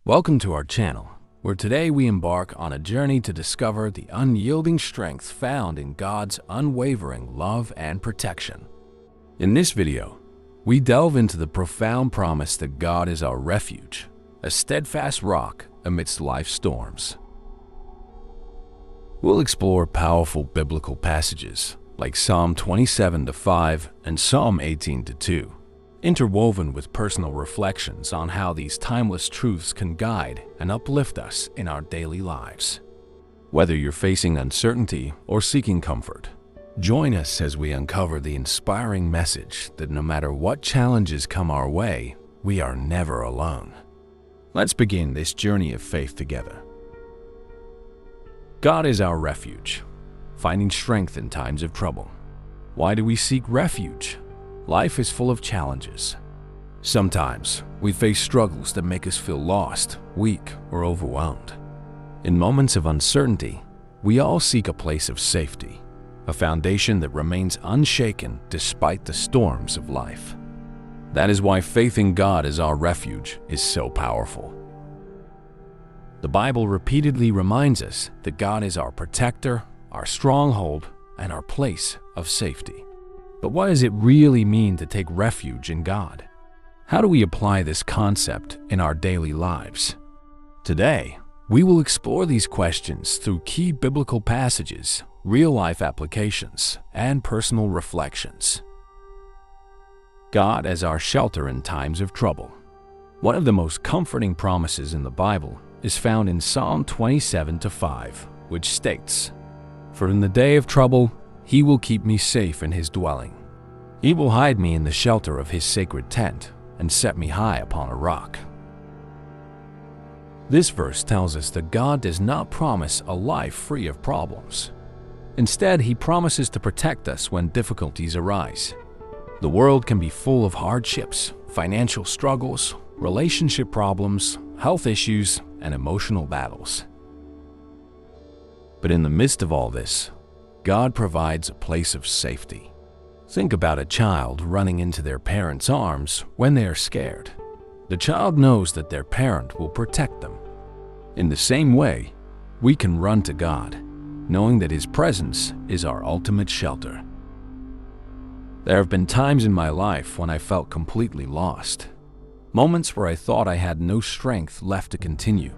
Welcome to our channel, where today we embark on a journey to discover the unyielding strength found in God's unwavering love and protection. In this video, we delve into the profound promise that God is our refuge, a steadfast rock amidst life's storms. We'll explore powerful biblical passages like Psalm 27:5 and Psalm 18:2. Interwoven with personal reflections on how these timeless truths can guide and uplift us in our daily lives. Whether you're facing uncertainty or seeking comfort, join us as we uncover the inspiring message that no matter what challenges come our way, we are never alone. Let's begin this journey of faith together. God is our refuge, finding strength in times of trouble. Why do we seek refuge? Life is full of challenges. Sometimes we face struggles that make us feel lost, weak, or overwhelmed. In moments of uncertainty, we all seek a place of safety, a foundation that remains unshaken despite the storms of life. That is why faith in God as our refuge is so powerful. The Bible repeatedly reminds us that God is our protector, our stronghold, and our place of safety. But what does it really mean to take refuge in God? How do we apply this concept in our daily lives? Today, we will explore these questions through key biblical passages, real-life applications, and personal reflections. God as our shelter in times of trouble. One of the most comforting promises in the Bible is found in Psalm 27:5, which states, "For in the day of trouble, He will keep me safe in His dwelling. He will hide me in the shelter of His sacred tent and set me high upon a rock." This verse tells us that God does not promise a life free of problems. Instead, He promises to protect us when difficulties arise. The world can be full of hardships, financial struggles, relationship problems, health issues, and emotional battles. But in the midst of all this, God provides a place of safety. Think about a child running into their parents' arms when they are scared. The child knows that their parent will protect them. In the same way, we can run to God, knowing that His presence is our ultimate shelter. There have been times in my life when I felt completely lost. Moments where I thought I had no strength left to continue.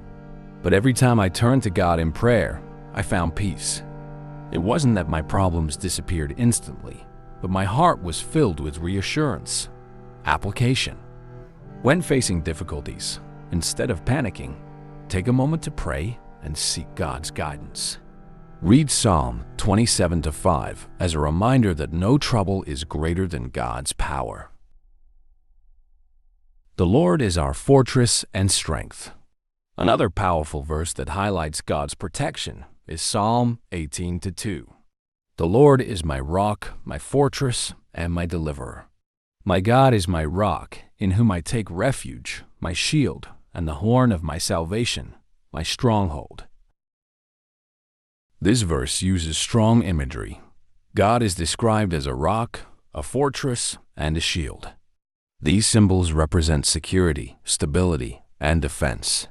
But every time I turned to God in prayer, I found peace. It wasn't that my problems disappeared instantly, but my heart was filled with reassurance. Application. When facing difficulties, instead of panicking, take a moment to pray and seek God's guidance. Read Psalm 27:5 as a reminder that no trouble is greater than God's power. The Lord is our fortress and strength. Another powerful verse that highlights God's protection is Psalm 18:2. "The Lord is my rock, my fortress, and my deliverer. My God is my rock, in whom I take refuge, my shield, and the horn of my salvation, my stronghold." This verse uses strong imagery. God is described as a rock, a fortress, and a shield. These symbols represent security, stability, and defense.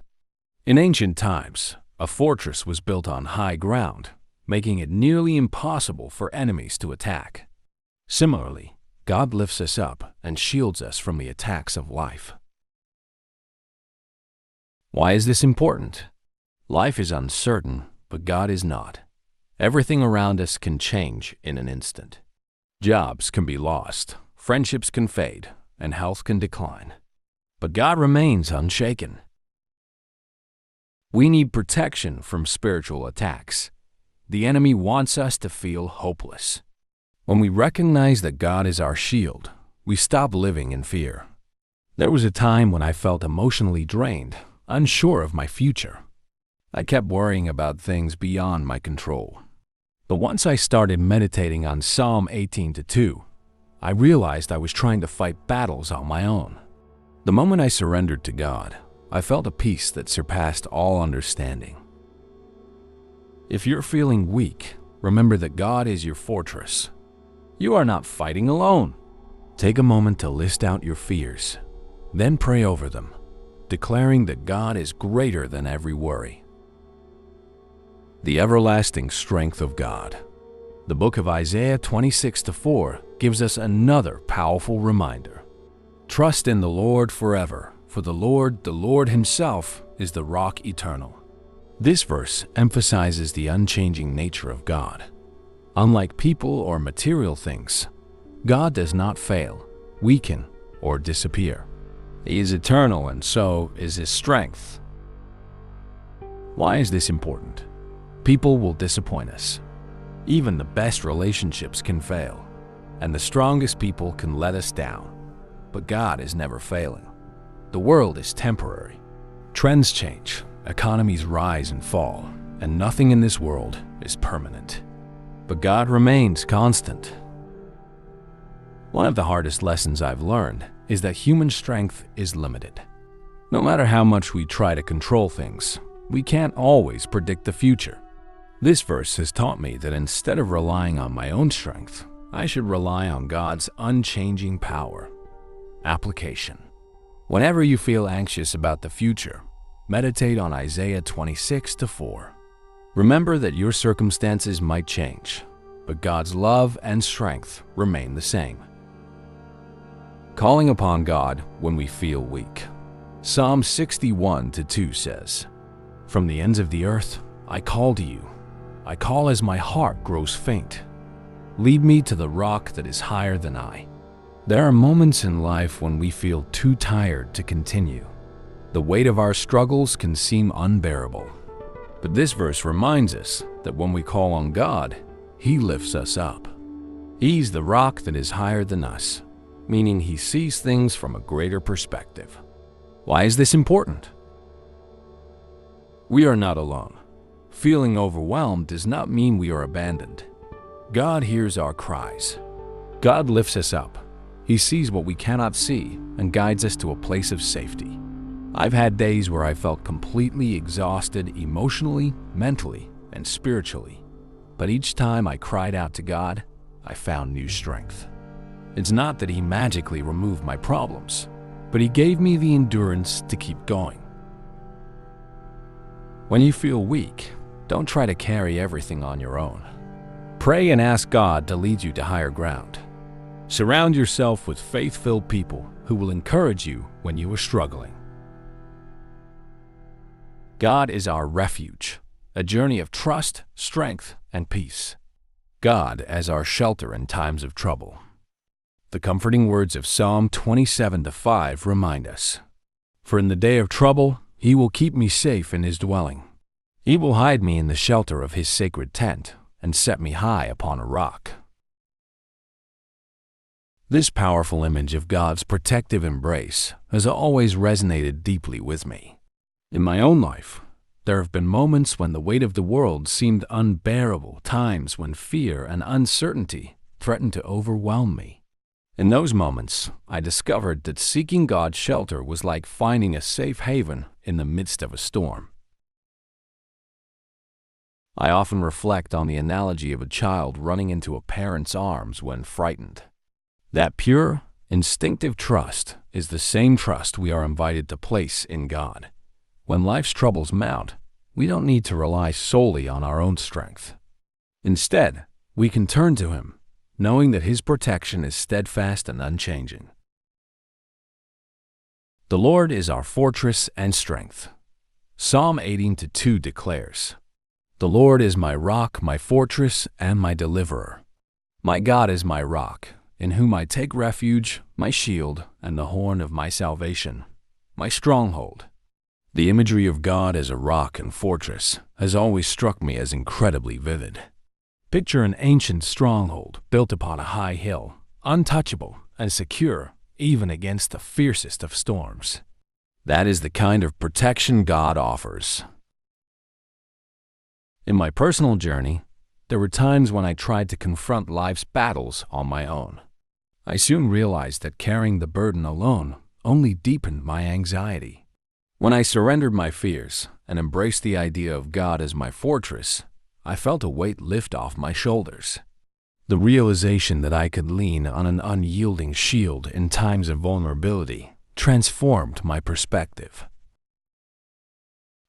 In ancient times, a fortress was built on high ground, making it nearly impossible for enemies to attack. Similarly, God lifts us up and shields us from the attacks of life. Why is this important? Life is uncertain, but God is not. Everything around us can change in an instant. Jobs can be lost, friendships can fade, and health can decline. But God remains unshaken. We need protection from spiritual attacks. The enemy wants us to feel hopeless. When we recognize that God is our shield, we stop living in fear. There was a time when I felt emotionally drained, unsure of my future. I kept worrying about things beyond my control. But once I started meditating on Psalm 18:2, I realized I was trying to fight battles on my own. The moment I surrendered to God, I felt a peace that surpassed all understanding. If you're feeling weak, remember that God is your fortress. You are not fighting alone. Take a moment to list out your fears, then pray over them. declaring that God is greater than every worry. The everlasting strength of God. The book of Isaiah 26:4 gives us another powerful reminder. Trust in the Lord forever, for the Lord Himself, is the rock eternal. This verse emphasizes the unchanging nature of God. Unlike people or material things, God does not fail, weaken, or disappear. He is eternal, and so is His strength. Why is this important? People will disappoint us. Even the best relationships can fail, and the strongest people can let us down. But God is never failing. The world is temporary. Trends change, economies rise and fall, and nothing in this world is permanent. But God remains constant. One of the hardest lessons I've learned is that human strength is limited. No matter how much we try to control things, we can't always predict the future. This verse has taught me that instead of relying on my own strength, I should rely on God's unchanging power. Application. Whenever you feel anxious about the future, meditate on Isaiah 26:4. Remember that your circumstances might change, but God's love and strength remain the same. Calling upon God when we feel weak. Psalm 61:2 says, "From the ends of the earth, I call to you. I call as my heart grows faint. Lead me to the rock that is higher than I." There are moments in life when we feel too tired to continue. The weight of our struggles can seem unbearable. But this verse reminds us that when we call on God, He lifts us up. He's the rock that is higher than us, meaning He sees things from a greater perspective. Why is this important? We are not alone. Feeling overwhelmed does not mean we are abandoned. God hears our cries. God lifts us up. He sees what we cannot see and guides us to a place of safety. I've had days where I felt completely exhausted emotionally, mentally, and spiritually. But each time I cried out to God, I found new strength. It's not that He magically removed my problems, but He gave me the endurance to keep going. When you feel weak, don't try to carry everything on your own. Pray and ask God to lead you to higher ground. Surround yourself with faith-filled people who will encourage you when you are struggling. God is our refuge, a journey of trust, strength, and peace. God as our shelter in times of trouble. The comforting words of Psalm 27:5 remind us, "For in the day of trouble, He will keep me safe in His dwelling. He will hide me in the shelter of His sacred tent and set me high upon a rock." This powerful image of God's protective embrace has always resonated deeply with me. In my own life, there have been moments when the weight of the world seemed unbearable, times when fear and uncertainty threatened to overwhelm me. In those moments, I discovered that seeking God's shelter was like finding a safe haven in the midst of a storm. I often reflect on the analogy of a child running into a parent's arms when frightened. That pure, instinctive trust is the same trust we are invited to place in God. When life's troubles mount, we don't need to rely solely on our own strength. Instead, we can turn to Him, knowing that His protection is steadfast and unchanging. The Lord is our fortress and strength. Psalm 18:2 declares, "The Lord is my rock, my fortress, and my deliverer. My God is my rock, in whom I take refuge, my shield, and the horn of my salvation, my stronghold." The imagery of God as a rock and fortress has always struck me as incredibly vivid. Picture an ancient stronghold built upon a high hill, untouchable and secure even against the fiercest of storms. That is the kind of protection God offers. In my personal journey, there were times when I tried to confront life's battles on my own. I soon realized that carrying the burden alone only deepened my anxiety. When I surrendered my fears and embraced the idea of God as my fortress, I felt a weight lift off my shoulders. The realization that I could lean on an unyielding shield in times of vulnerability transformed my perspective.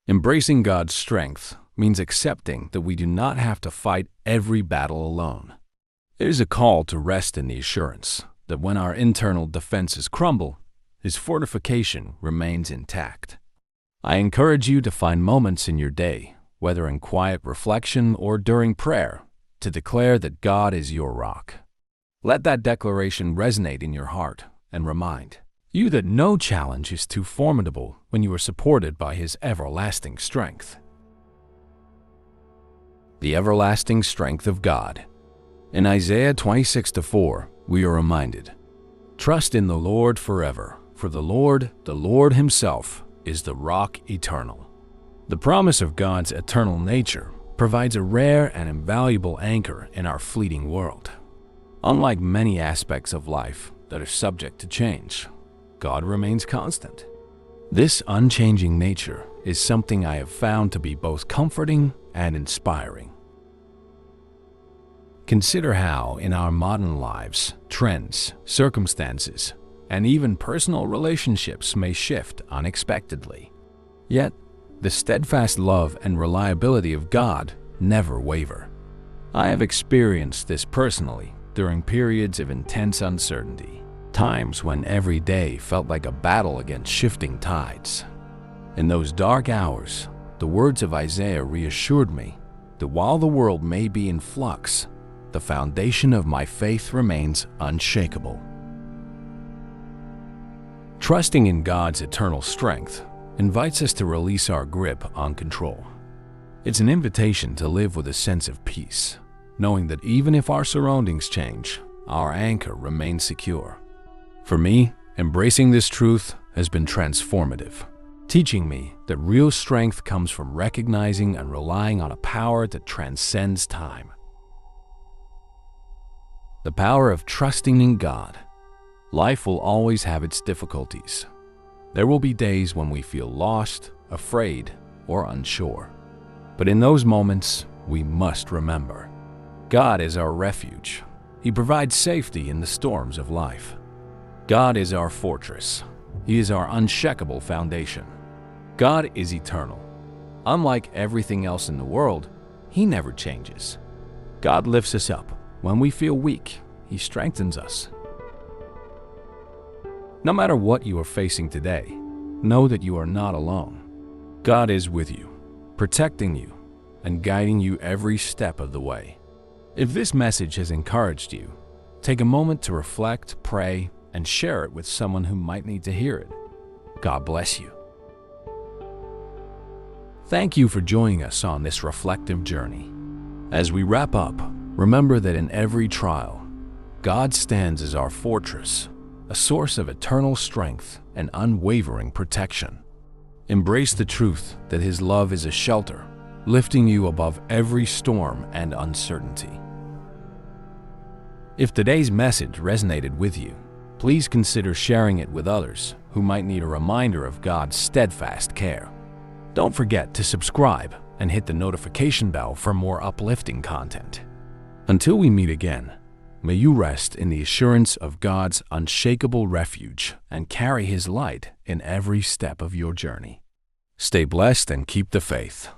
Embracing God's strength means accepting that we do not have to fight every battle alone. It is a call to rest in the assurance that when our internal defenses crumble, His fortification remains intact. I encourage you to find moments in your day, whether in quiet reflection or during prayer, to declare that God is your rock. Let that declaration resonate in your heart and remind you that no challenge is too formidable when you are supported by His everlasting strength. The everlasting strength of God. In Isaiah 26:4, we are reminded, "Trust in the Lord forever, for the Lord Himself, is the rock eternal." The promise of God's eternal nature provides a rare and invaluable anchor in our fleeting world. Unlike many aspects of life that are subject to change, God remains constant. This unchanging nature is something I have found to be both comforting and inspiring. Consider how, in our modern lives, trends, circumstances, and even personal relationships may shift unexpectedly. Yet, the steadfast love and reliability of God never waver. I have experienced this personally during periods of intense uncertainty, times when every day felt like a battle against shifting tides. In those dark hours, the words of Isaiah reassured me that while the world may be in flux, the foundation of my faith remains unshakable. Trusting in God's eternal strength invites us to release our grip on control. It's an invitation to live with a sense of peace, knowing that even if our surroundings change, our anchor remains secure. For me, embracing this truth has been transformative, teaching me that real strength comes from recognizing and relying on a power that transcends time. The power of trusting in God. Life will always have its difficulties. There will be days when we feel lost, afraid, or unsure. But in those moments, we must remember, God is our refuge. He provides safety in the storms of life. God is our fortress. He is our unshakable foundation. God is eternal. Unlike everything else in the world, He never changes. God lifts us up. When we feel weak, He strengthens us. No matter what you are facing today, know that you are not alone. God is with you, protecting you, and guiding you every step of the way. If this message has encouraged you, take a moment to reflect, pray, and share it with someone who might need to hear it. God bless you. Thank you for joining us on this reflective journey. As we wrap up, remember that in every trial, God stands as our fortress, a source of eternal strength and unwavering protection. Embrace the truth that His love is a shelter, lifting you above every storm and uncertainty. If today's message resonated with you, please consider sharing it with others who might need a reminder of God's steadfast care. Don't forget to subscribe and hit the notification bell for more uplifting content. Until we meet again, may you rest in the assurance of God's unshakable refuge and carry His light in every step of your journey. Stay blessed and keep the faith.